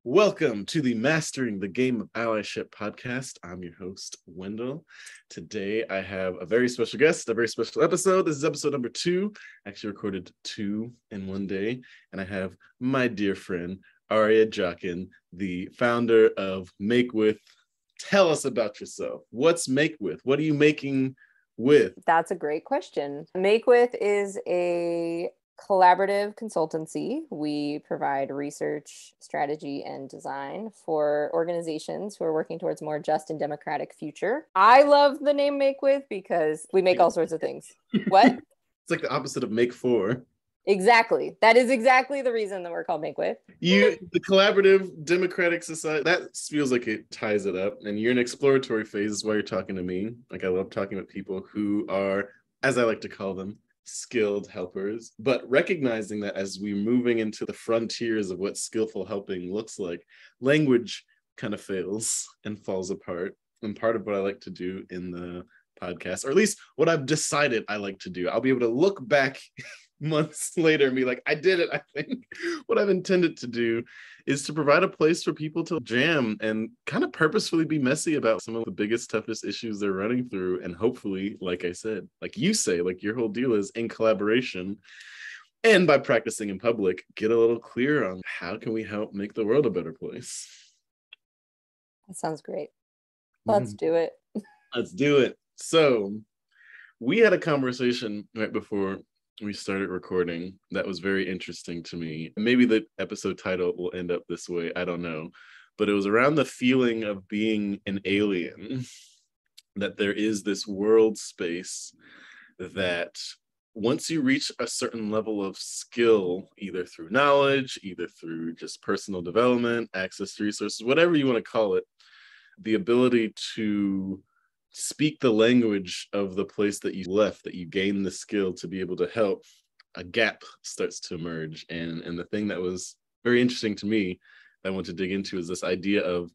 Welcome to the Mastering the Game of Allyship podcast. I'm your host, Wendell. Today, I have a very special guest, a very special episode. This is episode number 2. Actually recorded 2 in one day. And I have my dear friend, Aria Joughin, the founder of MakeWith. Tell us about yourself. What's MakeWith? What are you making with? That's a great question. MakeWith is a collaborative consultancy. We provide research, strategy, and design for organizations who are working towards a more just and democratic future. I love the name MakeWith because we make all sorts of things. What? It's like the opposite of Make For. Exactly. That is exactly the reason that we're called MakeWith. The collaborative democratic society, that feels like it ties it up. And you're in exploratory phases while you're talking to me. Like I love talking with people who are, as I like to call them, skilled helpers, but recognizing that as we're moving into the frontiers of what skillful helping looks like, language kind of fails and falls apart. And part of what I like to do in the podcast, or at least what I've decided I like to do, I'll be able to look back months later and be like, I did it. I think what I've intended to do is to provide a place for people to jam and kind of purposefully be messy about some of the biggest, toughest issues they're running through. And hopefully, like I said, like you say, like your whole deal is in collaboration and by practicing in public, get a little clearer on how can we help make the world a better place. That sounds great. Let's do it. Let's do it. So we had a conversation right before we started recording that was very interesting to me. Maybe the episode title will end up this way, I don't know. But it was around the feeling of being an alien, that there is this world space that once you reach a certain level of skill, either through knowledge, either through just personal development, access to resources, whatever you want to call it, the ability to speak the language of the place that you left, that you gain the skill to be able to help, a gap starts to emerge. And the thing that was very interesting to me that I want to dig into is this idea of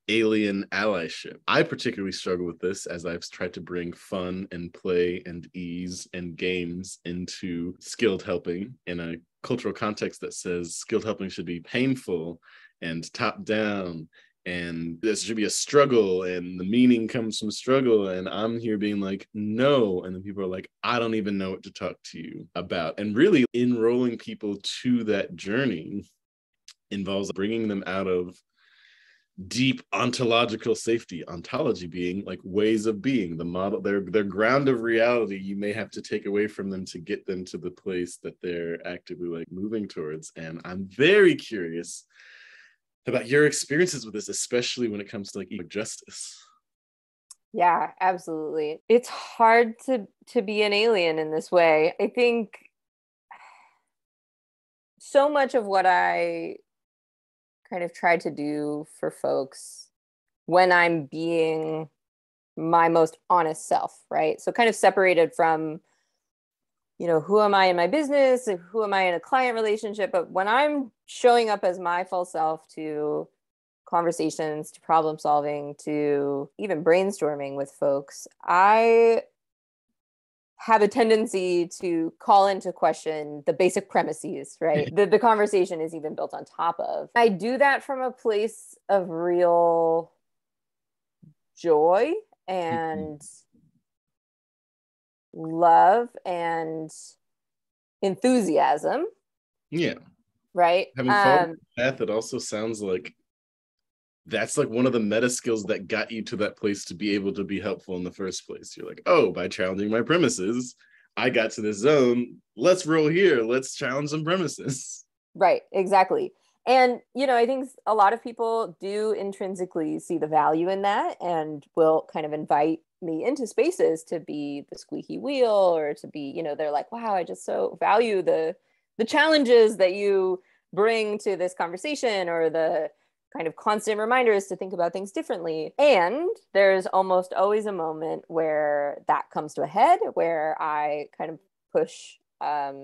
alien allyship. I particularly struggle with this as I've tried to bring fun and play and ease and games into skilled helping in a cultural context that says skilled helping should be painful and top down, and this should be a struggle, and the meaning comes from struggle. And I'm here being like, no. And then people are like, I don't even know what to talk to you about. And really enrolling people to that journey involves bringing them out of deep ontological safety, ontology being like ways of being, the model, their ground of reality you may have to take away from them to get them to the place that they're actively like moving towards. And I'm very curious about your experiences with this, especially when it comes to like justice. Yeah, absolutely. It's hard to be an alien in this way. I think so much of what I kind of try to do for folks when I'm being my most honest self, right? So kind of separated from, who am I in my business? Who am I in a client relationship? But when I'm showing up as my full self to conversations, to problem solving, to even brainstorming with folks, I have a tendency to call into question the basic premises, right? The conversation is even built on top of. I do that from a place of real joy and love and enthusiasm. Yeah. Right. Having followed the path, it also sounds like that's like one of the meta skills that got you to that place to be able to be helpful in the first place. You're like, oh, by challenging my premises, I got to this zone. Let's roll here. Let's challenge some premises. Right. Exactly. And, I think a lot of people do intrinsically see the value in that and will kind of invite me into spaces to be the squeaky wheel, or to be, they're like, wow, I just so value the challenges that you bring to this conversation, or the kind of constant reminders to think about things differently. And there's almost always a moment where that comes to a head, where I kind of push, at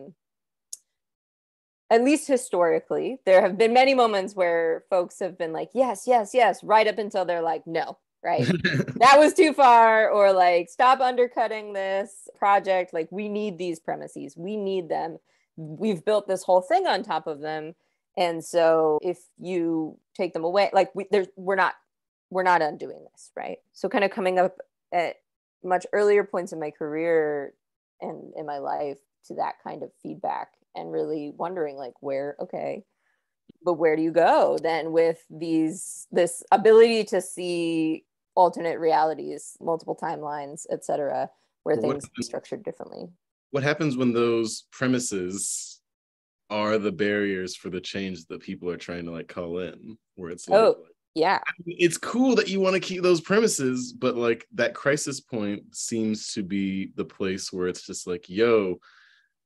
least historically, there have been many moments where folks have been like, yes, yes, yes, right up until they're like, no, right? That was too far, or like, stop undercutting this project. Like, we need these premises. We need them. We've built this whole thing on top of them. And so if you take them away, like we're not undoing this, right? So kind of coming up at much earlier points in my career and in my life to that kind of feedback, and really wondering like but where do you go then with this ability to see alternate realities, multiple timelines, etc., where things are structured differently? What happens when those premises are the barriers for the change that people are trying to like call in, where it's like, yeah, it's cool that you want to keep those premises, but like that crisis point seems to be the place where it's just like, yo,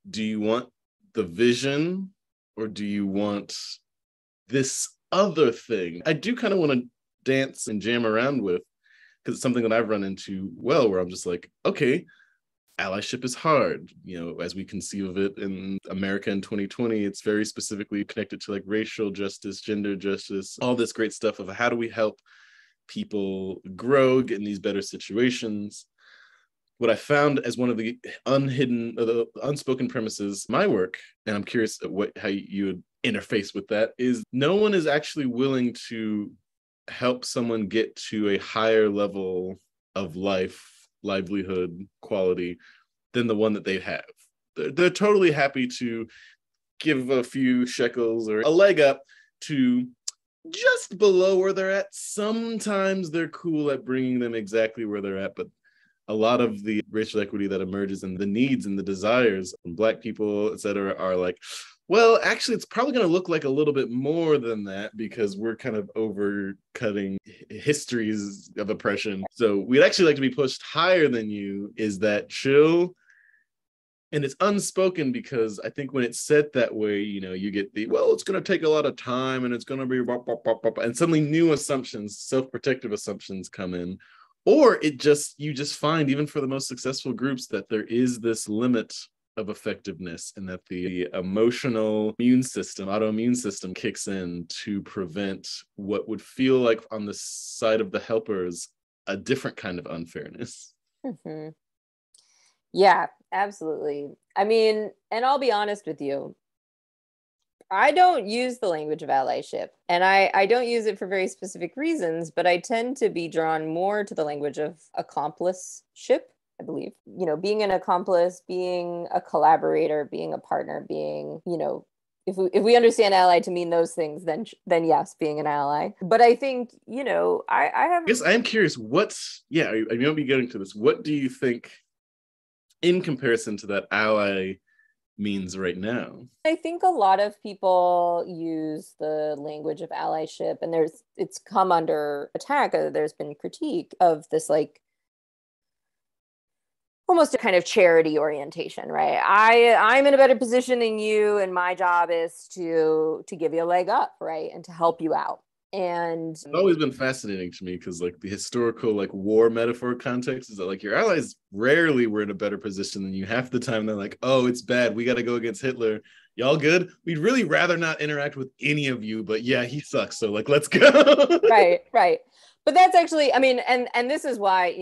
do you want the vision or do you want this other thing? I do kind of want to dance and jam around with, because it's something that I've run into where I'm just like, okay, allyship is hard, as we conceive of it in America in 2020. It's very specifically connected to like racial justice, gender justice, all this great stuff of how do we help people grow, get in these better situations. What I found as one of the the unspoken premises, my work, and I'm curious how you would interface with that, is no one is actually willing to help someone get to a higher level of life, livelihood, quality than the one that they have. They're totally happy to give a few shekels or a leg up to just below where they're at. Sometimes they're cool at bringing them exactly where they're at, but a lot of the racial equity that emerges and the needs and the desires from Black people, et cetera, are like, well, actually, it's probably going to look like a little bit more than that because we're kind of overcutting histories of oppression. So we'd actually like to be pushed higher than you. Is that chill? And it's unspoken because I think when it's said that way, you get it's going to take a lot of time and it's going to be, and suddenly new assumptions, self-protective assumptions come in. Or you just find, even for the most successful groups, that there is this limit of effectiveness and that the emotional autoimmune system kicks in to prevent what would feel like on the side of the helpers a different kind of unfairness. Mm-hmm. Yeah, absolutely. I mean, and I'll be honest with you, I don't use the language of allyship, and I don't use it for very specific reasons, but I tend to be drawn more to the language of accompliship, I believe. Being an accomplice, being a collaborator, being a partner, being, if we understand ally to mean those things, then yes, being an ally. But I think, I guess I am curious, I might be getting to this. What do you think in comparison to that ally means right now? I think a lot of people use the language of allyship, and it's come under attack. There's been critique of this, like, almost a kind of charity orientation, right? I'm in a better position than you, and my job is to give you a leg up, right, and to help you out. And it's always been fascinating to me because like the historical like war metaphor context is that like your allies rarely were in a better position than you. Half the time they're like, oh, it's bad, we got to go against Hitler, y'all good? We'd really rather not interact with any of you, but yeah, he sucks, so like let's go. right But that's actually, I mean, and this is why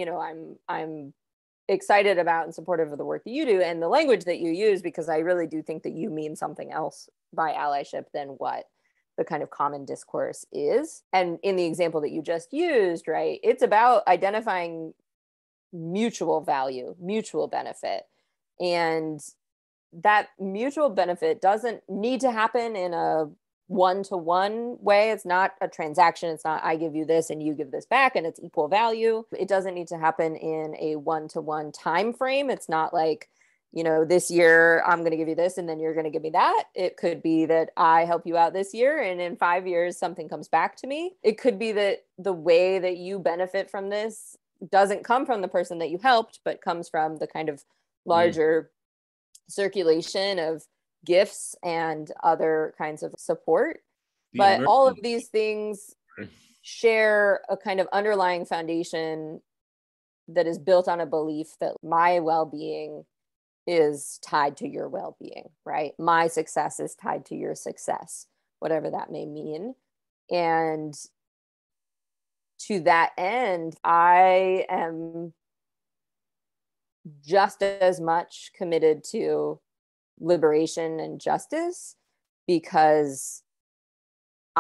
I'm excited about and supportive of the work that you do and the language that you use, because I really do think that you mean something else by allyship than what the kind of common discourse is. And in the example that you just used, right, it's about identifying mutual value, mutual benefit. And that mutual benefit doesn't need to happen in a one-to-one way. It's not a transaction. It's not I give you this and you give this back and it's equal value. It doesn't need to happen in a one-to-one time frame. It's not like, this year I'm going to give you this and then you're going to give me that. It could be that I help you out this year and in 5 years something comes back to me. It could be that the way that you benefit from this doesn't come from the person that you helped, but comes from the kind of larger circulation of gifts and other kinds of support. But all of these things share a kind of underlying foundation that is built on a belief that my well-being is tied to your well-being, right? My success is tied to your success, whatever that may mean. And to that end, I am just as much committed to liberation and justice, because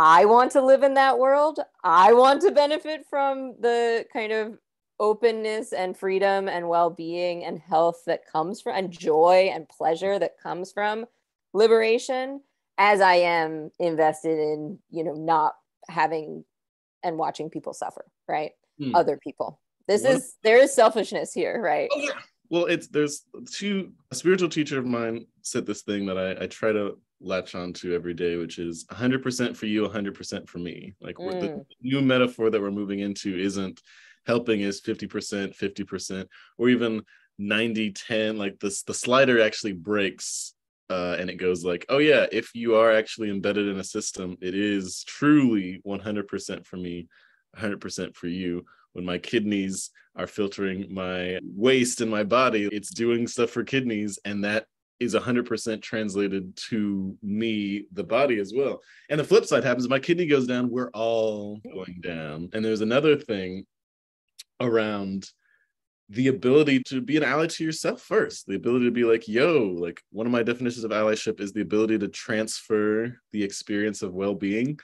I want to live in that world. I want to benefit from the kind of openness and freedom and well-being and health that comes from, and joy and pleasure that comes from liberation, as I am invested in, not having and watching people suffer, right? Other people. There is selfishness here, right? Oh, yeah. Well, there's a spiritual teacher of mine said this thing that I try to latch on to every day, which is 100% for you, 100% for me. Like the new metaphor that we're moving into isn't helping is 50%, 50%, or even 90-10. Like the slider actually breaks and it goes like, oh yeah, if you are actually embedded in a system, it is truly 100% for me, 100% for you. When my kidneys are filtering my waste in my body, it's doing stuff for kidneys, and that is 100% translated to me, the body as well. And the flip side happens, my kidney goes down, we're all going down. And there's another thing around the ability to be an ally to yourself first, the ability to be like, yo, like one of my definitions of allyship is the ability to transfer the experience of well-being.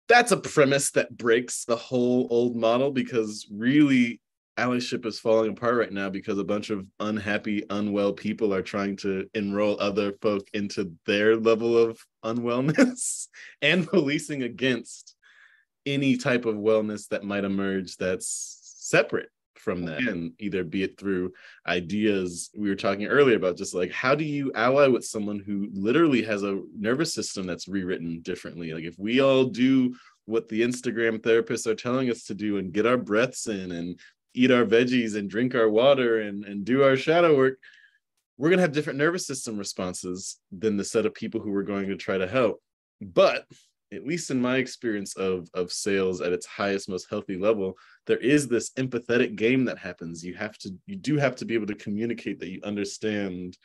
That's a premise that breaks the whole old model, because really allyship is falling apart right now because a bunch of unhappy, unwell people are trying to enroll other folk into their level of unwellness and policing against any type of wellness that might emerge that's separate from that. And either be it through ideas we were talking earlier about, just like, how do you ally with someone who literally has a nervous system that's rewritten differently? Like, if we all do what the Instagram therapists are telling us to do and get our breaths in and eat our veggies and drink our water and do our shadow work, we're going to have different nervous system responses than the set of people who we're going to try to help. But at least in my experience of sales at its highest, most healthy level, there is this empathetic game that happens. You do have to be able to communicate that you understand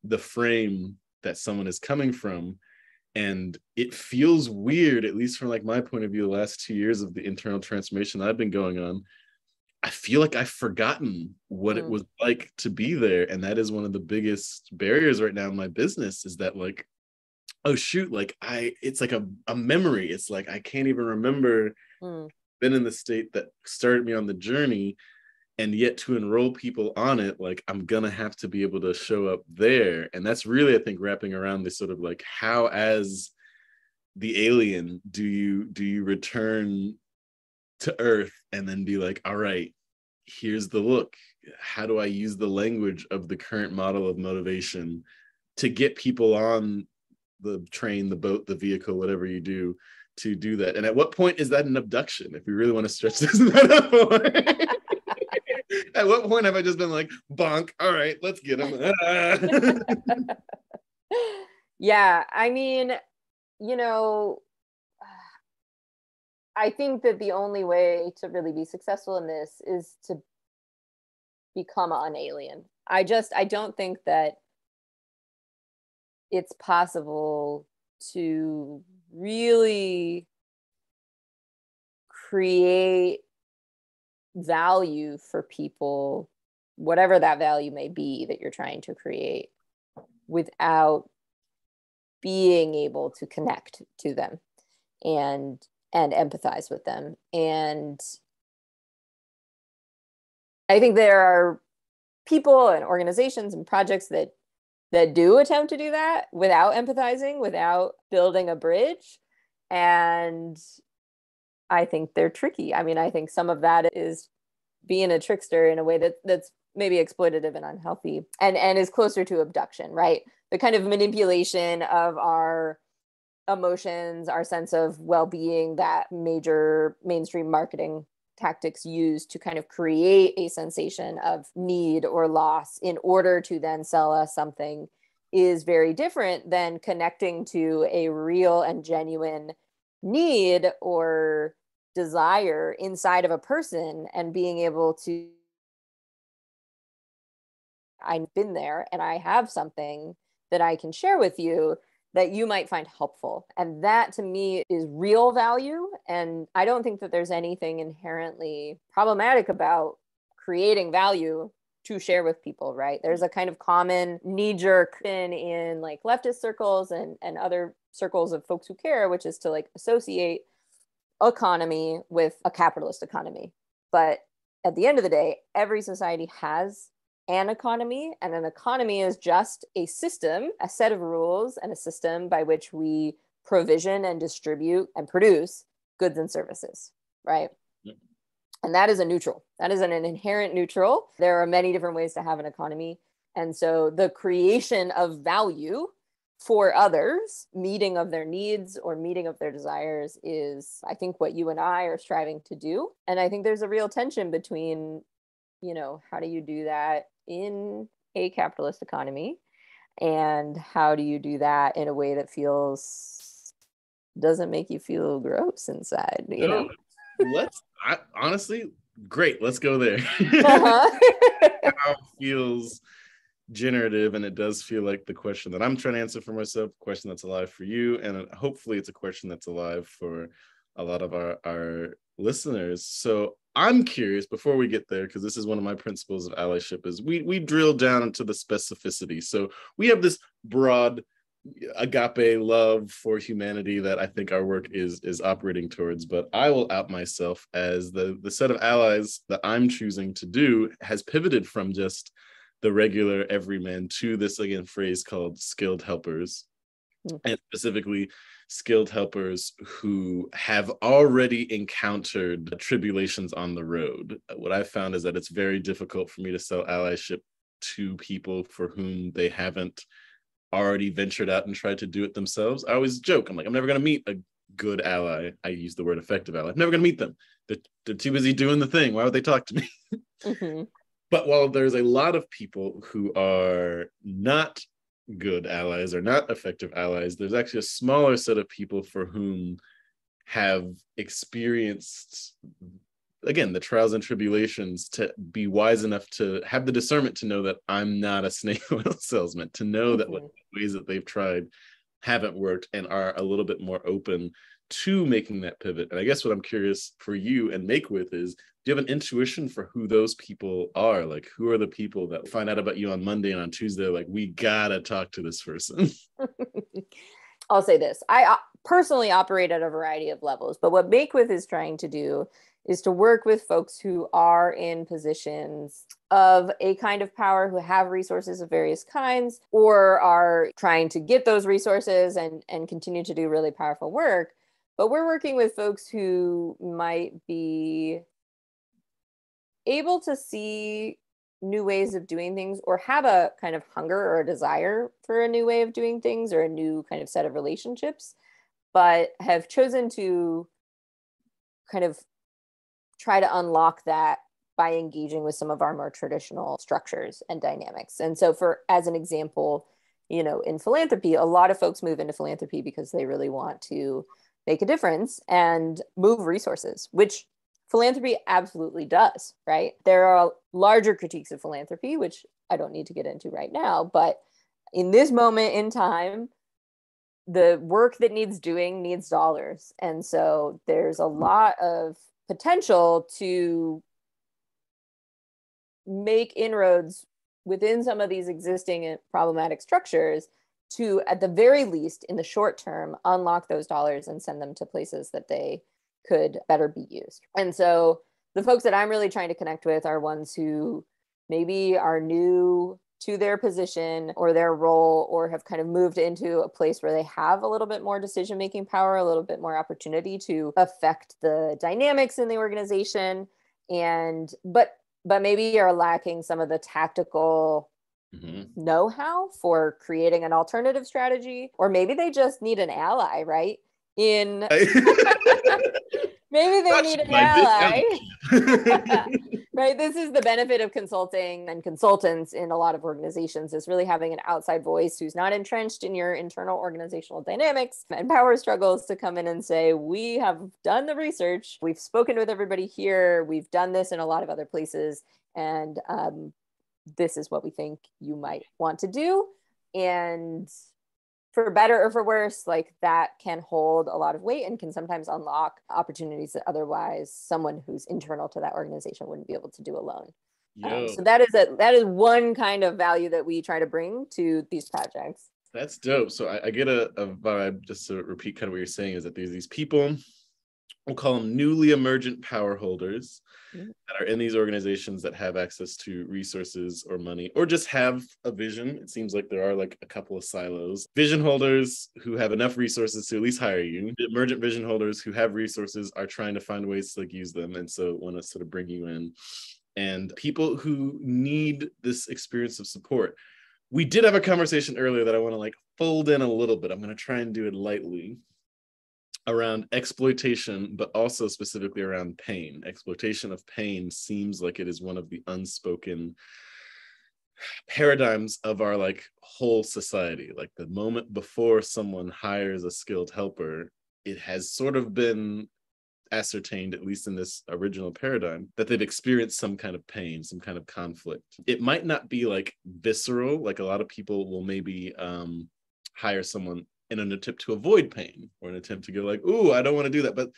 the frame that someone is coming from. And it feels weird, at least from like my point of view, the last 2 years of the internal transformation I've been going on. I feel like I've forgotten what it was like to be there. And that is one of the biggest barriers right now in my business, is that like, oh shoot, like it's like a memory. It's like I can't even remember been in the state that started me on the journey, and yet to enroll people on it, like I'm gonna have to be able to show up there. And that's really, I think, wrapping around this sort of like, how as the alien do you return to Earth and then be like, all right, here's the look. How do I use the language of the current model of motivation to get people on the train, the boat, the vehicle, whatever you do to do that? And at what point is that an abduction, if we really want to stretch this metaphor? At what point have I just been like, bonk, all right, let's get him? Yeah, I mean, I think that the only way to really be successful in this is to become an alien. I don't think that it's possible to really create value for people, whatever that value may be that you're trying to create, without being able to connect to them and empathize with them. And I think there are people and organizations and projects that do attempt to do that without empathizing, without building a bridge. And I think they're tricky. I mean, I think some of that is being a trickster in a way that's maybe exploitative and unhealthy, and is closer to abduction, right? The kind of manipulation of our emotions, our sense of well-being that major mainstream marketing tactics use to kind of create a sensation of need or loss in order to then sell us something, is very different than connecting to a real and genuine need or desire inside of a person and being able to, I've been there and I have something that I can share with you that you might find helpful. And that to me is real value. And I don't think that there's anything inherently problematic about creating value to share with people, right? There's a kind of common knee-jerk in like leftist circles and other circles of folks who care, which is to like associate economy with a capitalist economy. But at the end of the day, every society has an economy, and an economy is just a system, a set of rules, and a system by which we provision and distribute and produce goods and services, right? Yep. And that is a neutral. That is an inherent neutral. There are many different ways to have an economy. And so the creation of value for others, meeting of their needs or meeting of their desires, is, I think, what you and I are striving to do. And I think there's a real tension between, you know, how do you do that in a capitalist economy, and how do you do that in a way that doesn't make you feel gross inside, you know? Honestly, great. Let's go there. How feels generative, and it does feel like the question that I'm trying to answer for myself, a question that's alive for you, and hopefully it's a question that's alive for a lot of our listeners. So I'm curious, before we get there, because this is one of my principles of allyship, is we drill down into the specificity. So we have this broad agape love for humanity that I think our work is operating towards, but I will out myself as the set of allies that I'm choosing to do has pivoted from just the regular everyman to this, again, phrase called skilled helpers, and specifically skilled helpers who have already encountered tribulations on the road. What I've found is that it's very difficult for me to sell allyship to people for whom they haven't already ventured out and tried to do it themselves. I always joke, I'm like, I'm never going to meet a good ally. I use the word effective ally. I'm never going to meet them. They're too busy doing the thing. Why would they talk to me? Mm-hmm. But while there's a lot of people who are not good allies or not effective allies, there's actually a smaller set of people for whom have experienced, again, the trials and tribulations to be wise enough to have the discernment to know that I'm not a snake oil salesman, to know that what ways that they've tried haven't worked and are a little bit more open to making that pivot. And I guess what I'm curious for you and MakeWith is, do you have an intuition for who those people are? Like, who are the people that find out about you on Monday and on Tuesday, like, we gotta talk to this person? I'll say this. I personally operate at a variety of levels, but what MakeWith is trying to do is to work with folks who are in positions of a kind of power, who have resources of various kinds, or are trying to get those resources and continue to do really powerful work. But we're working with folks who might be able to see new ways of doing things, or have a kind of hunger or a desire for a new way of doing things, or a new kind of set of relationships, but have chosen to kind of try to unlock that by engaging with some of our more traditional structures and dynamics. And so, as an example, you know, in philanthropy, a lot of folks move into philanthropy because they really want to make a difference and move resources, which philanthropy absolutely does, right? There are larger critiques of philanthropy, which I don't need to get into right now, but in this moment in time, the work that needs doing needs dollars. And so there's a lot of potential to make inroads within some of these existing problematic structures to, at the very least, in the short term, unlock those dollars and send them to places that they could better be used. And so the folks that I'm really trying to connect with are ones who maybe are new to their position or their role, or have kind of moved into a place where they have a little bit more decision-making power, a little bit more opportunity to affect the dynamics in the organization, but maybe are lacking some of the tactical know-how for creating an alternative strategy, or maybe they just need an ally, right? Maybe they need an ally. Right. This is the benefit of consulting and consultants in a lot of organizations, is really having an outside voice who's not entrenched in your internal organizational dynamics and power struggles to come in and say, we have done the research, we've spoken with everybody here, we've done this in a lot of other places, and this is what we think you might want to do. And for better or for worse, like, that can hold a lot of weight and can sometimes unlock opportunities that otherwise someone who's internal to that organization wouldn't be able to do alone. So that is one kind of value that we try to bring to these projects. That's dope. So I get a vibe, just to repeat kind of what you're saying, is that there's these people, we'll call them newly emergent power holders, that are in these organizations that have access to resources or money, or just have a vision. It seems like there are like a couple of silos. Vision holders who have enough resources to at least hire you. The emergent vision holders who have resources are trying to find ways to like use them, and so want to sort of bring you in. And people who need this experience of support. We did have a conversation earlier that I want to like fold in a little bit. I'm going to try and do it lightly, around exploitation, but also specifically around pain. Exploitation of pain seems like it is one of the unspoken paradigms of our like whole society. Like the moment before someone hires a skilled helper, it has sort of been ascertained, at least in this original paradigm, that they've experienced some kind of pain, some kind of conflict. It might not be like visceral, like a lot of people will maybe hire someone in an attempt to avoid pain, or an attempt to go like, ooh, I don't want to do that. But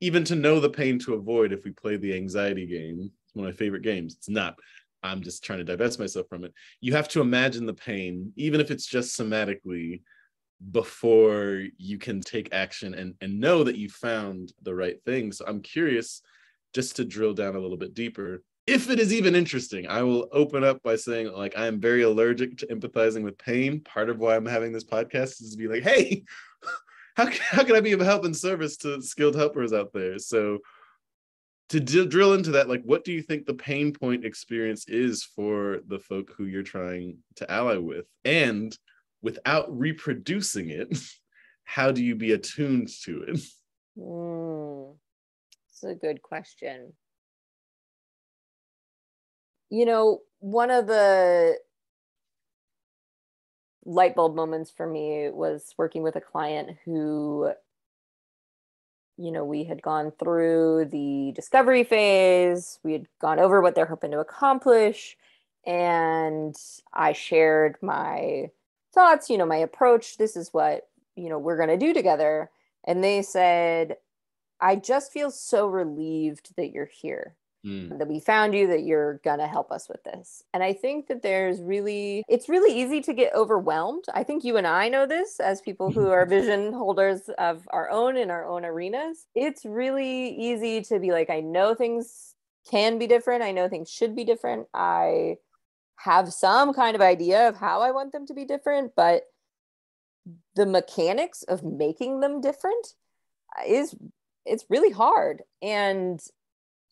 even to know the pain to avoid, if we play the anxiety game, it's one of my favorite games. It's not, I'm just trying to divest myself from it. You have to imagine the pain, even if it's just somatically, before you can take action and know that you found the right thing. So I'm curious, just to drill down a little bit deeper, if it is even interesting. I will open up by saying, like, I am very allergic to empathizing with pain. Part of why I'm having this podcast is to be like, hey, how can I be of help and service to skilled helpers out there? So to drill into that, like, what do you think the pain point experience is for the folk who you're trying to ally with? And without reproducing it, how do you be attuned to it? That's a good question. You know, one of the light bulb moments for me was working with a client who, you know, we had gone through the discovery phase, we had gone over what they're hoping to accomplish, and I shared my thoughts, you know, my approach. This is what, you know, we're going to do together. And they said, I just feel so relieved that you're here, that we found you, that you're going to help us with this. And I think that it's really easy to get overwhelmed. I think you and I know this as people who are vision holders of our own in our own arenas. It's really easy to be like, I know things can be different. I know things should be different. I have some kind of idea of how I want them to be different, but the mechanics of making them different it's really hard. And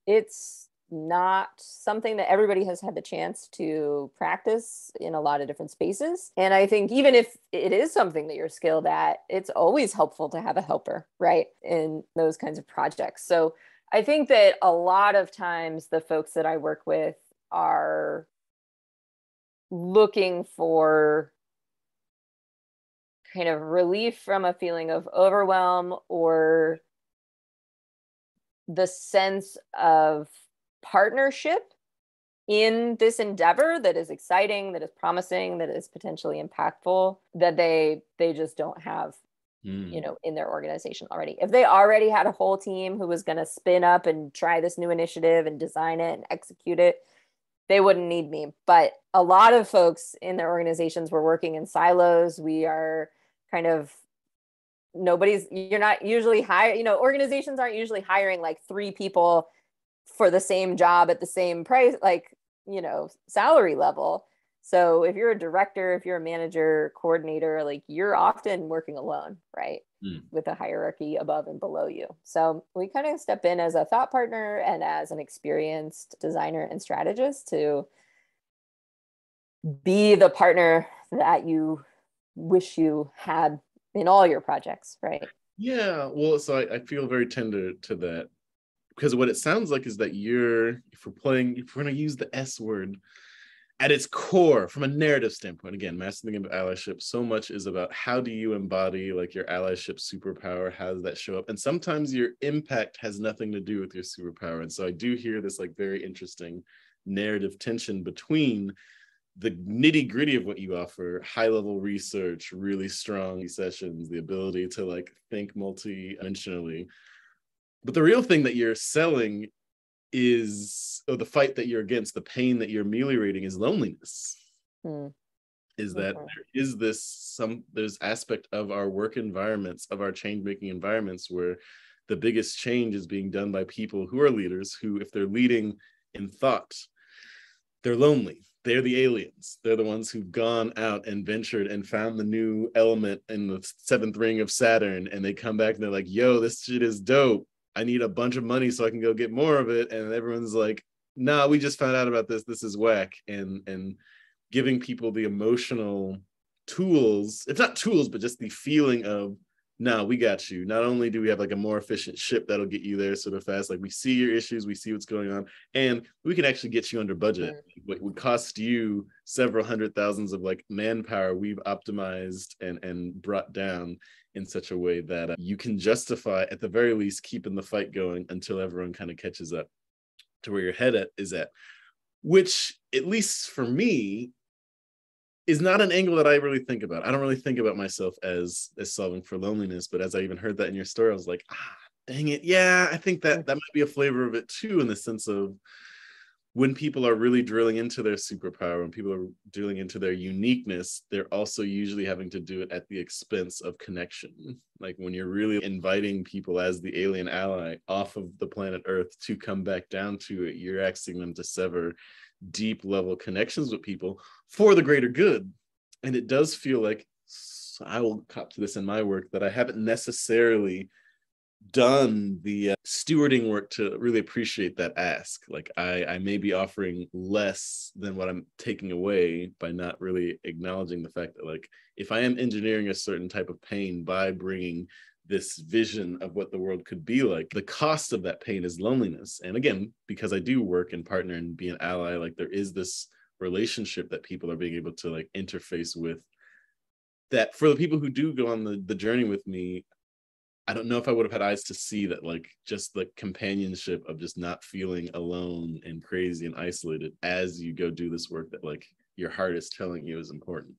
it's not something that everybody has had the chance to practice in a lot of different spaces. And I think even if it is something that you're skilled at, it's always helpful to have a helper, right, in those kinds of projects. So I think that a lot of times the folks that I work with are looking for kind of relief from a feeling of overwhelm, or the sense of partnership in this endeavor that is exciting, that is promising, that is potentially impactful, that they just don't have, you know, in their organization already. If they already had a whole team who was going to spin up and try this new initiative and design it and execute it, they wouldn't need me. But a lot of folks in their organizations were working in silos. We are kind of, you're not usually hiring, you know, organizations aren't usually hiring like 3 people for the same job at the same price, like, you know, salary level. So if you're a director, if you're a manager, coordinator, like, you're often working alone, right? With a hierarchy above and below you. So we kind of step in as a thought partner and as an experienced designer and strategist to be the partner that you wish you had in all your projects, right? Yeah, well, so I feel very tender to that, because what it sounds like is that if we're going to use the S word, at its core, from a narrative standpoint, again, mastering the game of allyship, so much is about how do you embody like your allyship superpower? How does that show up? And sometimes your impact has nothing to do with your superpower. And so I do hear this like very interesting narrative tension between the nitty gritty of what you offer, high level research, really strong sessions, the ability to like think multi-dimensionally. But the real thing that you're selling is, the fight that you're against, the pain that you're ameliorating is loneliness. is that there is there's aspect of our work environments, of our change making environments, where the biggest change is being done by people who are leaders, who, if they're leading in thought, they're lonely. They're the aliens. They're the ones who've gone out and ventured and found the new element in the seventh ring of Saturn. And they come back and they're like, yo, this shit is dope. I need a bunch of money so I can go get more of it. And everyone's like, nah, we just found out about this. This is whack. And giving people the emotional tools, it's not tools, but just the feeling of, no, we got you. Not only do we have like a more efficient ship that'll get you there sort of fast, like we see your issues, we see what's going on, and we can actually get you under budget. What would cost you several hundred thousands of like manpower, we've optimized and brought down in such a way that you can justify, at the very least, keeping the fight going until everyone kind of catches up to where your head is at. Which, at least for me, is not an angle that I really think about. I don't really think about myself as solving for loneliness, but as I even heard that in your story, I was like, dang it. Yeah, I think that might be a flavor of it too, in the sense of when people are really drilling into their superpower, when people are drilling into their uniqueness, they're also usually having to do it at the expense of connection. Like when you're really inviting people as the alien ally off of the planet Earth to come back down to it, you're asking them to sever deep level connections with people for the greater good. And it does feel like, I will cop to this in my work, that I haven't necessarily done the stewarding work to really appreciate that ask. Like I may be offering less than what I'm taking away by not really acknowledging the fact that, like, if I am engineering a certain type of pain by bringing this vision of what the world could be like, the cost of that pain is loneliness. And again, because I do work and partner and be an ally, like there is this relationship that people are being able to like interface with, that for the people who do go on the journey with me, I don't know if I would have had eyes to see that, like, just the companionship of just not feeling alone and crazy and isolated as you go do this work that like your heart is telling you is important.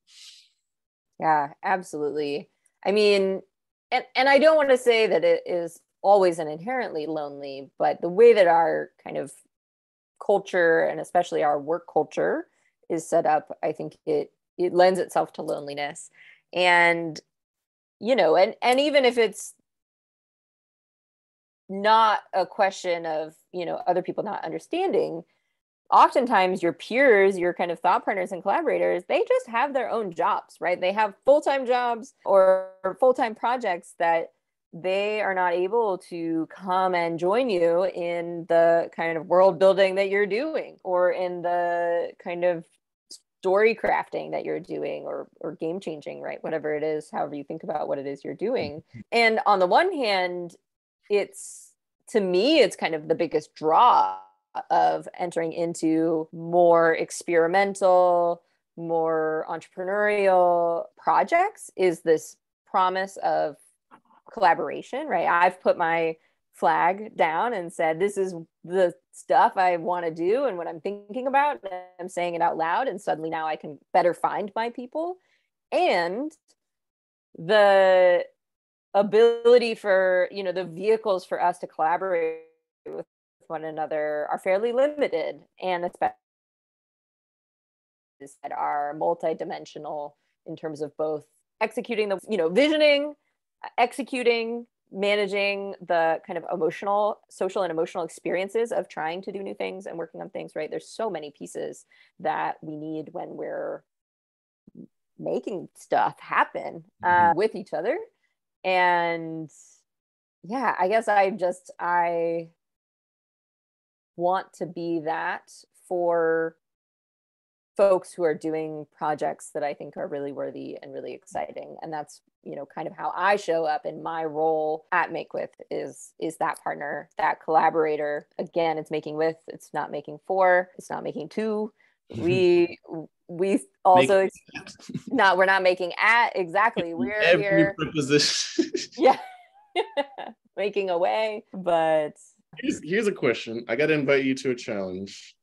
Yeah, absolutely. I mean, and I don't want to say that it is always an inherently lonely, but the way that our kind of culture, and especially our work culture, is set up, I think it lends itself to loneliness. And and even if it's not a question of other people not understanding, oftentimes your peers, your kind of thought partners and collaborators, they just have their own jobs, right? They have full-time jobs or full-time projects that they are not able to come and join you in the kind of world building that you're doing, or in the kind of story crafting that you're doing, or game changing, right? Whatever it is, however you think about what it is you're doing. And on the one hand, to me, it's kind of the biggest draw of entering into more experimental, more entrepreneurial projects, is this promise of collaboration, right? I've put my flag down and said, this is the stuff I want to do and what I'm thinking about. And I'm saying it out loud, and suddenly now I can better find my people. And the ability for the vehicles for us to collaborate with one another are fairly limited, and especially that are multidimensional in terms of both executing the visioning, executing, managing the kind of social and emotional experiences of trying to do new things and working on things, right? There's so many pieces that we need when we're making stuff happen with each other. And yeah, I guess I want to be that for folks who are doing projects that I think are really worthy and really exciting. And that's, kind of how I show up in my role at MakeWith, is that partner, that collaborator. Again, it's making with, it's not making for, it's not making to. We also we're not making at, exactly. We're every here. Preposition. Yeah. Making a way. But here's a question. I got to invite you to a challenge.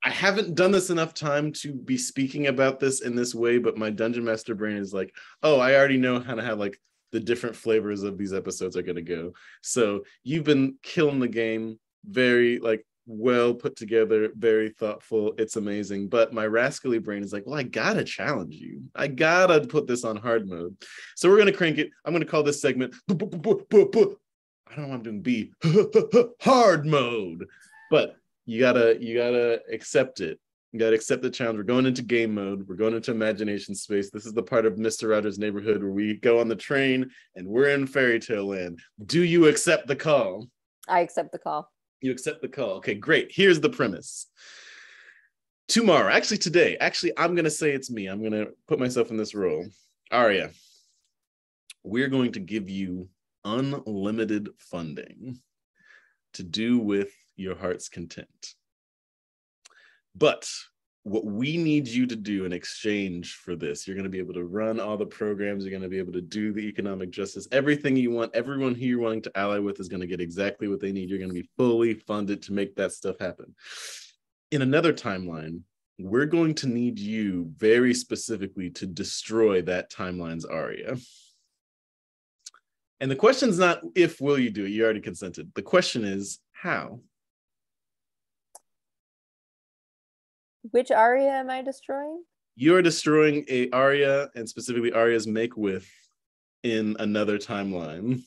I haven't done this enough time to be speaking about this in this way, but my Dungeon Master brain is like, oh, I already know how to have like the different flavors of these episodes are going to go. So you've been killing the game, very like well put together, very thoughtful. It's amazing. But my rascally brain is like, well, I gotta challenge you. I gotta put this on hard mode. So we're gonna crank it. I'm gonna call this segment, I don't know why I'm doing B, hard mode. But you gotta accept it. You gotta accept the challenge. We're going into game mode. We're going into imagination space. This is the part of Mr. Rogers' Neighborhood where we go on the train and we're in fairy tale land. Do you accept the call? I accept the call. You accept the call. Okay, great. Here's the premise. Tomorrow, actually today, I'm going to say it's me. I'm going to put myself in this role. Aria, we're going to give you unlimited funding to do with your heart's content. But what we need you to do in exchange for this, you're going to be able to run all the programs, you're going to be able to do the economic justice, everything you want, everyone who you're wanting to ally with is going to get exactly what they need. You're going to be fully funded to make that stuff happen. In another timeline, we're going to need you very specifically to destroy that timeline's Aria. And the question's not if will you do it, you already consented. The question is how? Which Aria am I destroying? You're destroying a Aria, and specifically Aria's MakeWith, in another timeline.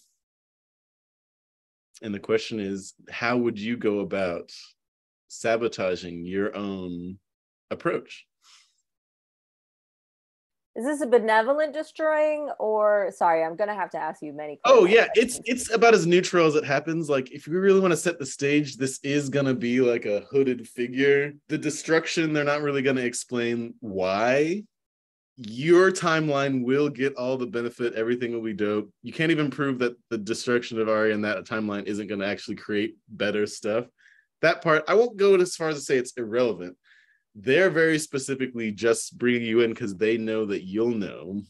And the question is, how would you go about sabotaging your own approach? Is this a benevolent destroying, or sorry, I'm gonna have to ask you many questions. Oh yeah, it's about as neutral as it happens. Like, if we really want to set the stage, this is gonna be like a hooded figure. The destruction, they're not really gonna explain why. Your timeline will get all the benefit, everything will be dope. You can't even prove that the destruction of Aria in that timeline isn't gonna actually create better stuff. That part, I won't go as far as to say it's irrelevant. They're very specifically just bringing you in because they know that you'll know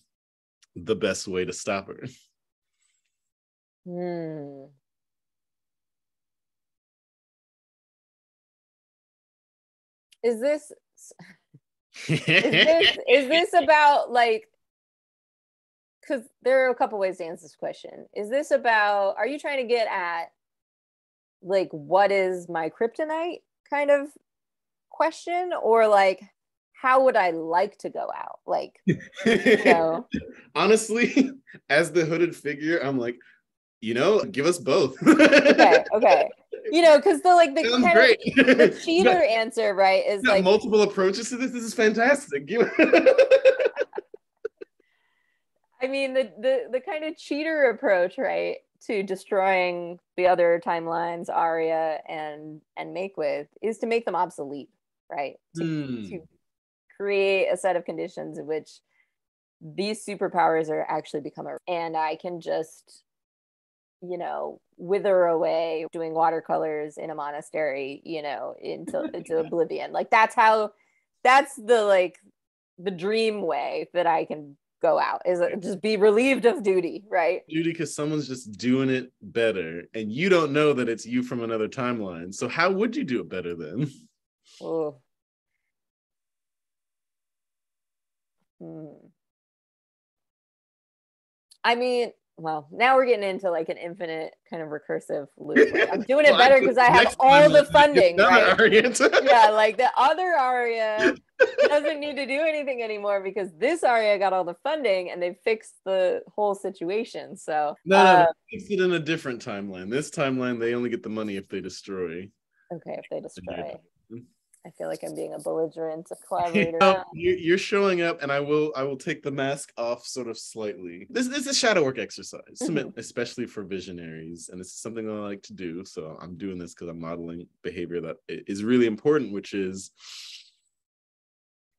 the best way to stop her. Is this is this about, like, because there are a couple ways to answer this question. Is this about, are you trying to get at, like, what is my kryptonite kind of question, or like, how would I like to go out? Like, you know. Honestly, as the hooded figure, I'm like, give us both. Okay. Because the Sounds kind great. of the cheater answer, right, is like multiple approaches to this. This is fantastic. I mean, the kind of cheater approach, right, to destroying the other timelines, Aria and MakeWith, is to make them obsolete, right? To create a set of conditions in which these superpowers are actually become and I can just, wither away doing watercolors in a monastery, into oblivion. Like, that's the dream way that I can go out, is just be relieved of duty, right? Duty, because someone's just doing it better, and you don't know that it's you from another timeline. So how would you do it better then? Oh. I mean, well, now we're getting into like an infinite kind of recursive loop. Like, I'm doing it better because I have all the funding, right? Yeah, like the other Aria doesn't need to do anything anymore because this Aria got all the funding and they fixed the whole situation. So no, fix it in a different timeline. This timeline, they only get the money if they destroy. Okay, if they destroy. I feel like I'm being a belligerent collaborator. You're showing up, and I will take the mask off sort of slightly. This is a shadow work exercise, especially for visionaries, and this is something I like to do. So I'm doing this because I'm modeling behavior that is really important, which is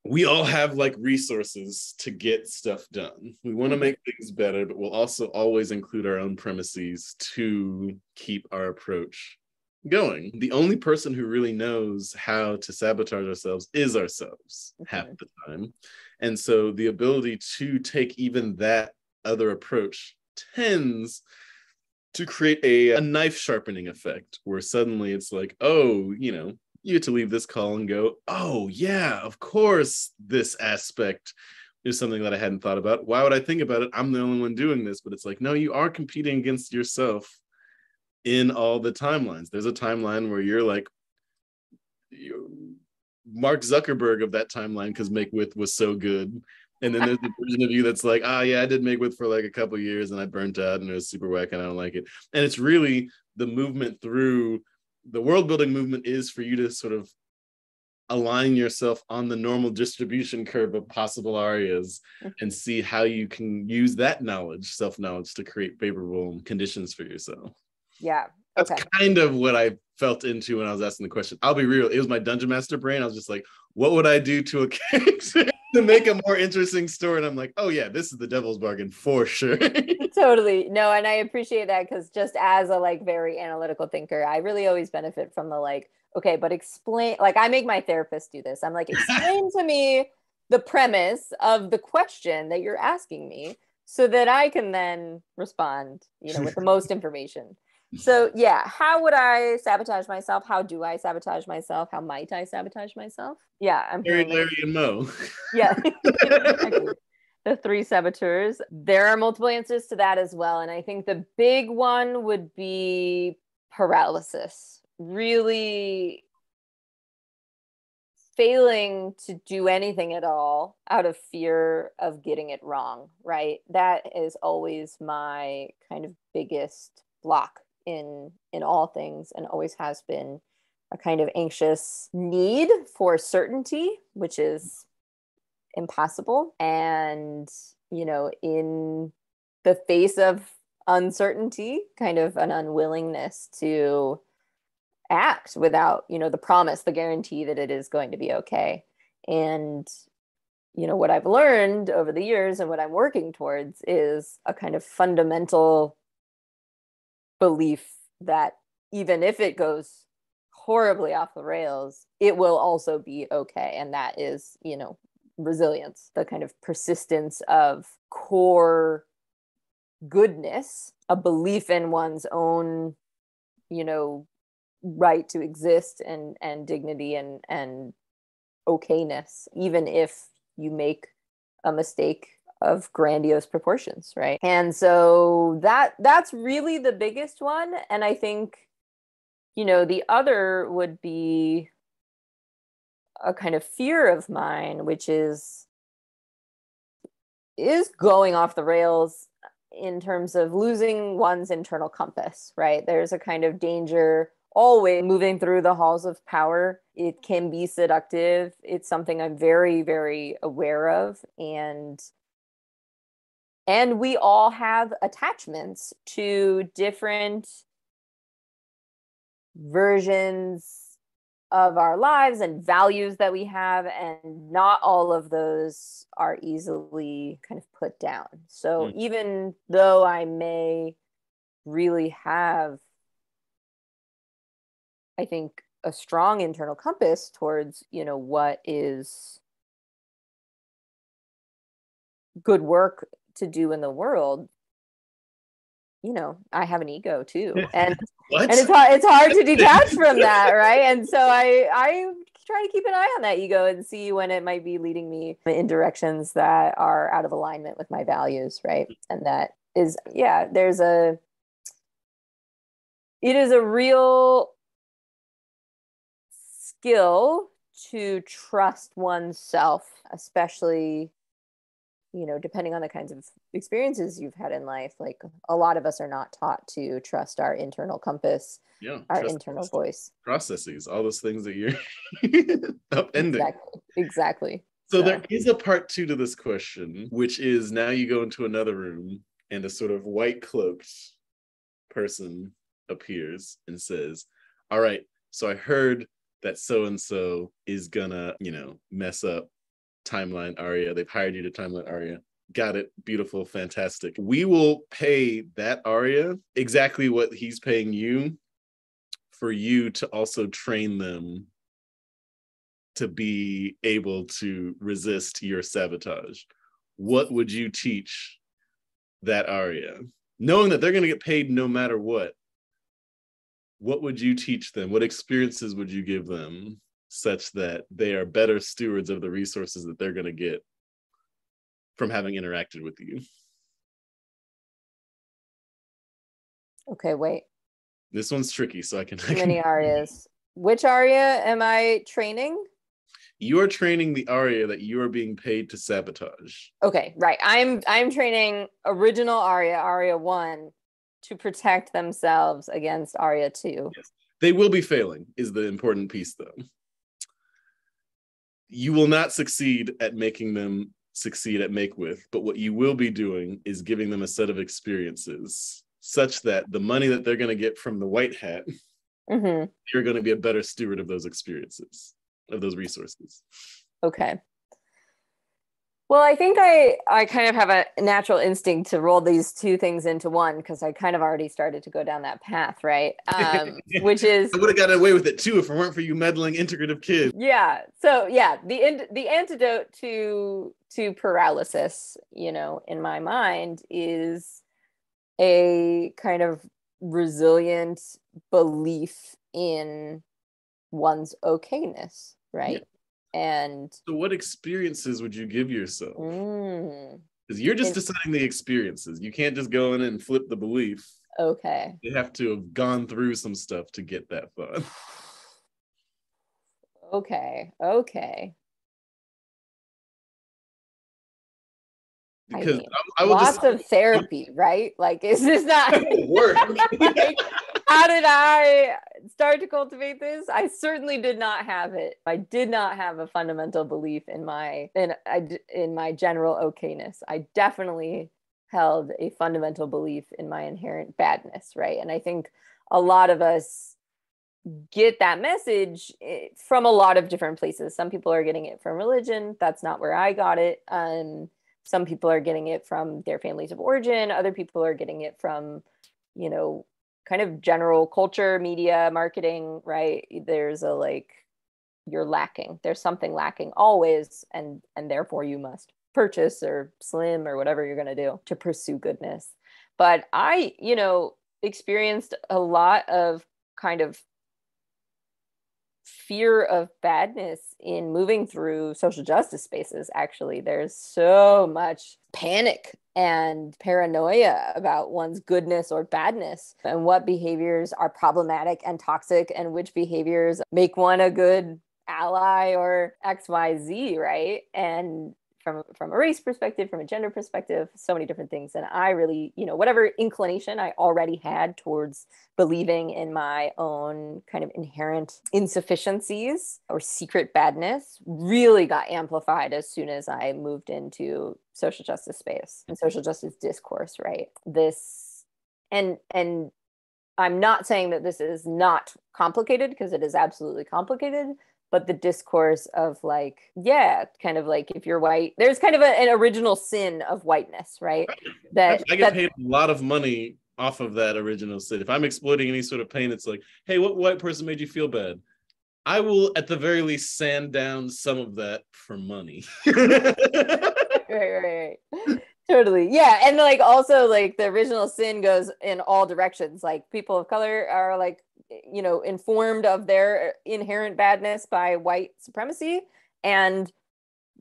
we all have like resources to get stuff done. We want to make things better, but we'll also always include our own premises to keep our approach going. The only person who really knows how to sabotage ourselves is ourselves half the time. And so the ability to take even that other approach tends to create a knife sharpening effect where suddenly it's like, oh, you get to leave this call and go, oh yeah, of course, this aspect is something that I hadn't thought about. Why would I think about it? I'm the only one doing this. But it's like, no, you are competing against yourself in all the timelines. There's a timeline where you're like Mark Zuckerberg of that timeline, because MakeWith was so good. And then there's the version of you that's like, yeah, I did MakeWith for like a couple of years and I burnt out and it was super whack and I don't like it. And it's really the movement through the world building movement is for you to sort of align yourself on the normal distribution curve of possible arias and see how you can use that knowledge, self-knowledge, to create favorable conditions for yourself. Yeah. That's kind of what I felt into when I was asking the question. I'll be real. It was my Dungeon Master brain. I was just like, what would I do to a character to make a more interesting story? And I'm like, oh yeah, this is the devil's bargain for sure. Totally. No, and I appreciate that, because just as a like very analytical thinker, I really always benefit from the like, okay, but explain, like I make my therapist do this. I'm like, explain to me the premise of the question that you're asking me so that I can then respond, with the most information. So yeah, how would I sabotage myself? How do I sabotage myself? How might I sabotage myself? Yeah, I'm hearing Larry and Mo. Yeah, exactly. The 3 saboteurs. There are multiple answers to that as well. And I think the big one would be paralysis. Really failing to do anything at all out of fear of getting it wrong, right? That is always my kind of biggest block in all things, and always has been a kind of anxious need for certainty, which is impossible. And, in the face of uncertainty, kind of an unwillingness to act without, the promise, the guarantee that it is going to be okay. And, what I've learned over the years and what I'm working towards is a kind of fundamental belief that even if it goes horribly off the rails, it will also be okay. And that is, resilience, the kind of persistence of core goodness, a belief in one's own, right to exist and dignity and okayness, even if you make a mistake of grandiose proportions, right? And so that's really the biggest one. And I think, the other would be a kind of fear of mine, which is going off the rails in terms of losing one's internal compass, right? There's a kind of danger always moving through the halls of power. It can be seductive. It's something I'm very, very aware of. And we all have attachments to different versions of our lives and values that we have, and not all of those are easily kind of put down. So even though I may really have, I think, a strong internal compass towards, what is good work to do in the world, I have an ego too. And and it's hard to detach from that, right? And so I try to keep an eye on that ego and see when it might be leading me in directions that are out of alignment with my values, right? And that is, it is a real skill to trust oneself, especially, depending on the kinds of experiences you've had in life. Like, a lot of us are not taught to trust our internal compass, our internal voice. Processes, all those things that you're upending. Exactly. So there is a part 2 to this question, which is now you go into another room and a sort of white cloaked person appears and says, all right, so I heard that so-and-so is gonna, mess up timeline Aria. They've hired you to timeline Aria. Got it. Beautiful. Fantastic. We will pay that Aria exactly what he's paying you for you to also train them to be able to resist your sabotage. What would you teach that Aria? Knowing that they're going to get paid no matter what would you teach them? What experiences would you give them such that they are better stewards of the resources that they're going to get from having interacted with you? Okay, wait. This one's tricky, so I can... Too many Arias. which Aria am I training? You're training the Aria that you are being paid to sabotage. Okay, right. I'm training original Aria 1 to protect themselves against Aria 2. Yes. They will be failing, is the important piece, though. You will not succeed at making them succeed at MakeWith, but what you will be doing is giving them a set of experiences such that the money that they're going to get from the white hat, you're going to be a better steward of those experiences, of those resources. Okay. Well, I think I kind of have a natural instinct to roll these two things into one, because I kind of already started to go down that path, right? Which is, I would have gotten away with it too if it weren't for you meddling integrative kids. Yeah. So yeah, the antidote to paralysis, you know, in my mind, is a kind of resilient belief in one's okayness, right? Yeah. And so what experiences would you give yourself? Because you're just deciding the experiences. You can't just go in and flip the belief. Okay. You have to have gone through some stuff to get that far. Okay. Because I will lots of therapy, right? Like, is this not work? Like, how did I start to cultivate this? I certainly did not have it. I did not have a fundamental belief in my general okayness. I definitely held a fundamental belief in my inherent badness, right? And I think a lot of us get that message from a lot of different places. Some people are getting it from religion. That's not where I got it. Some people are getting it from their families of origin. Other people are getting it from, you know, kind of general culture, media, marketing, right? There's a like, you're lacking. There's something lacking always, and therefore you must purchase or slim or whatever you're going to do to pursue goodness. But I, you know, experienced a lot of kind of fear of badness in moving through social justice spaces. Actually, there's so much panic and paranoia about one's goodness or badness, and what behaviors are problematic and toxic, and which behaviors make one a good ally or XYZ, right? And from a race perspective, from a gender perspective, so many different things. And I really, you know, whatever inclination I already had towards believing in my own kind of inherent insufficiencies or secret badness really got amplified as soon as I moved into social justice space and social justice discourse, right? This, and I'm not saying that this is not complicated, because it is absolutely complicated. But the discourse of like, yeah, kind of like, if you're white, there's kind of an original sin of whiteness, right? That I get paid a lot of money off of that original sin. If I'm exploiting any sort of pain, it's like, hey, what white person made you feel bad? I will at the very least sand down some of that for money. Right. Totally. Yeah. And like, also like, the original sin goes in all directions. Like, people of color are like, you know, informed of their inherent badness by white supremacy. And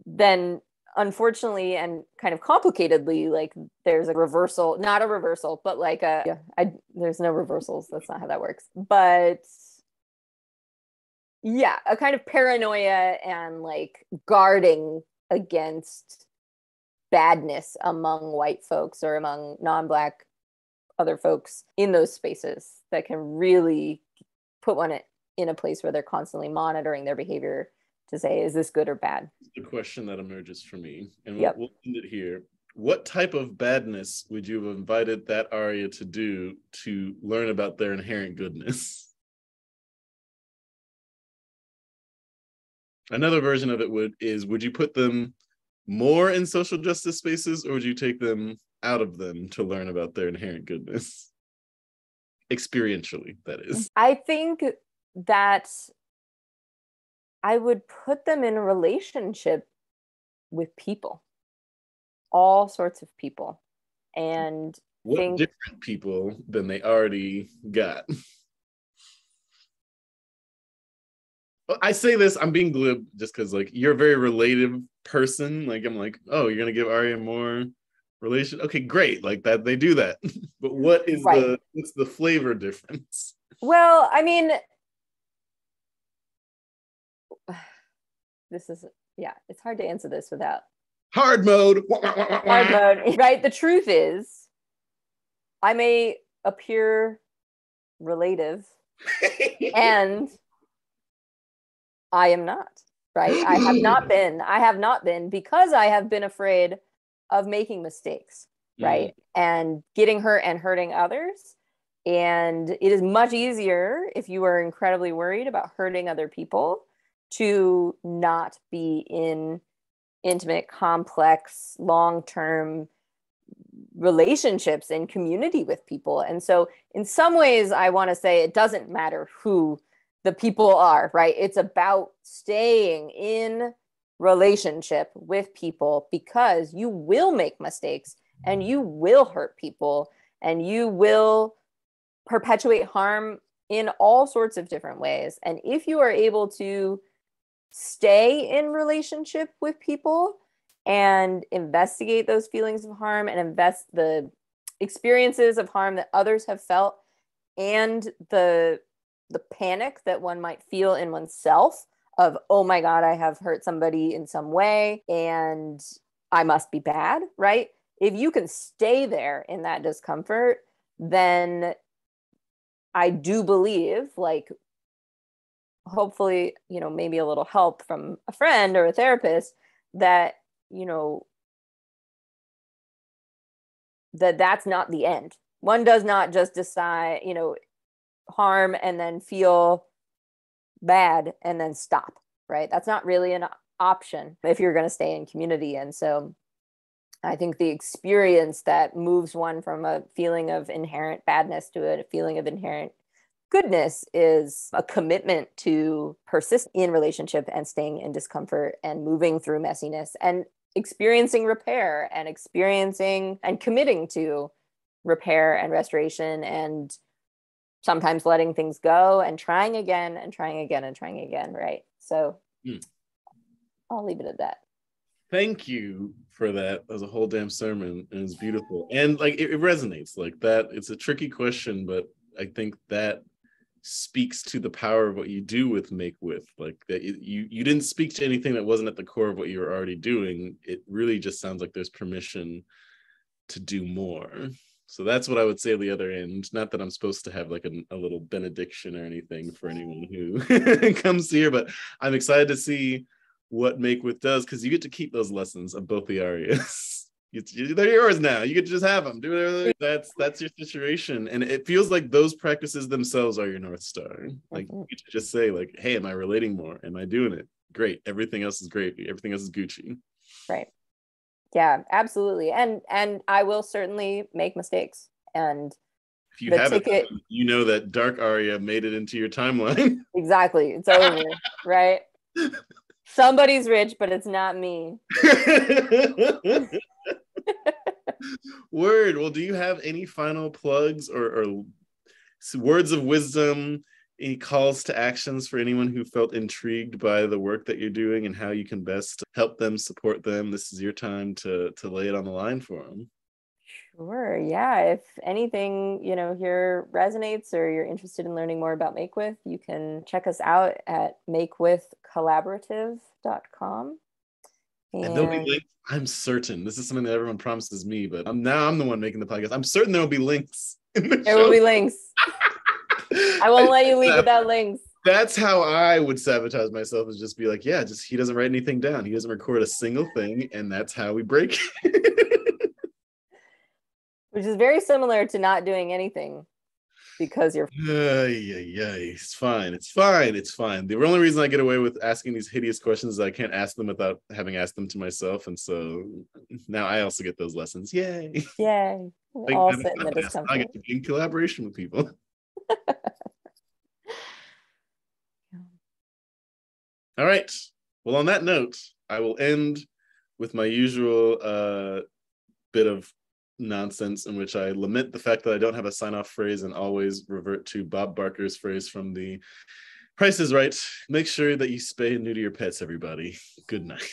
then unfortunately, and kind of complicatedly, like, there's a reversal, not a reversal, but like there's no reversals. That's not how that works. But yeah, a kind of paranoia and like guarding against badness among white folks or among non-Black other folks in those spaces that can really put one in a place where they're constantly monitoring their behavior to say, is this good or bad? The question that emerges for me, and we'll end it here. What type of badness would you have invited that Aria to do to learn about their inherent goodness? Another version of it would you put them more in social justice spaces, or would you take them out of them to learn about their inherent goodness? Experientially, that is. I think that I would put them in a relationship with people, all sorts of people. And what different people than they already got? I say this, I'm being glib just because like you're a very relative person. Like I'm like, oh, you're gonna give Aria more relation. Okay, great. Like that, they do that. But what is what's the flavor difference? Well, I mean, this is, yeah, it's hard to answer this without hard mode. Hard mode, right? The truth is, I may appear relative, and I am not, right? I have not been because I have been afraid of making mistakes, right? And getting hurt and hurting others. And it is much easier if you are incredibly worried about hurting other people to not be in intimate, complex, long-term relationships and community with people. And so in some ways, I want to say it doesn't matter who the people are, right? It's about staying in relationship with people because you will make mistakes and you will hurt people and you will perpetuate harm in all sorts of different ways. And if you are able to stay in relationship with people and investigate those feelings of harm and invest the experiences of harm that others have felt and the panic that one might feel in oneself of, oh my God, I have hurt somebody in some way and I must be bad, right? If you can stay there in that discomfort, then I do believe, like, hopefully, you know, maybe a little help from a friend or a therapist, that, you know, that's not the end. One does not just decide, you know, harm and then feel bad and then stop, right? That's not really an option if you're going to stay in community. And so I think the experience that moves one from a feeling of inherent badness to a feeling of inherent goodness is a commitment to persist in relationship and staying in discomfort and moving through messiness and experiencing repair and experiencing and committing to repair and restoration and sometimes letting things go and trying again and trying again and trying again, right? So I'll leave it at that. Thank you for that. That was a whole damn sermon, and it's beautiful. And like it resonates like that. It's a tricky question, but I think that speaks to the power of what you do with MakeWith. Like that you didn't speak to anything that wasn't at the core of what you were already doing. It really just sounds like there's permission to do more. So that's what I would say at the other end. Not that I'm supposed to have like a little benediction or anything for anyone who comes here, but I'm excited to see what MakeWith does, because you get to keep those lessons of both the Arias. They're yours now. You get to just have them. Do whatever. That's your situation, and it feels like those practices themselves are your North Star. Like you get to just say, like, "Hey, am I relating more? Am I doing it? Great. Everything else is great. Everything else is Gucci." Right. Yeah, absolutely. And I will certainly make mistakes. And if you haven't, you know that Dark Aria made it into your timeline. Exactly. It's over, right? Somebody's rich, but it's not me. Word. Well, do you have any final plugs or words of wisdom, any calls to actions for anyone who felt intrigued by the work that you're doing and how you can best help them, support them? This is your time to lay it on the line for them. Sure. Yeah. If anything, you know, here resonates or you're interested in learning more about MakeWith, you can check us out at makewithcollaborative.com. And there'll be links. I'm certain this is something that everyone promises me, but I'm the one making the podcast. I'm certain there will be links. There will be links. I won't let you leave without links. That's how I would sabotage myself, is just be like, yeah, just he doesn't write anything down. He doesn't record a single thing. And that's how we break it. Which is very similar to not doing anything because you're it's fine. The only reason I get away with asking these hideous questions is I can't ask them without having asked them to myself. And so now I also get those lessons. Yay. All sit in the discomfort. I get to be in collaboration with people. All right. Well, on that note, I will end with my usual bit of nonsense in which I lament the fact that I don't have a sign-off phrase and always revert to Bob Barker's phrase from The Price is Right. Make sure that you spay and neuter your pets, everybody. Good night.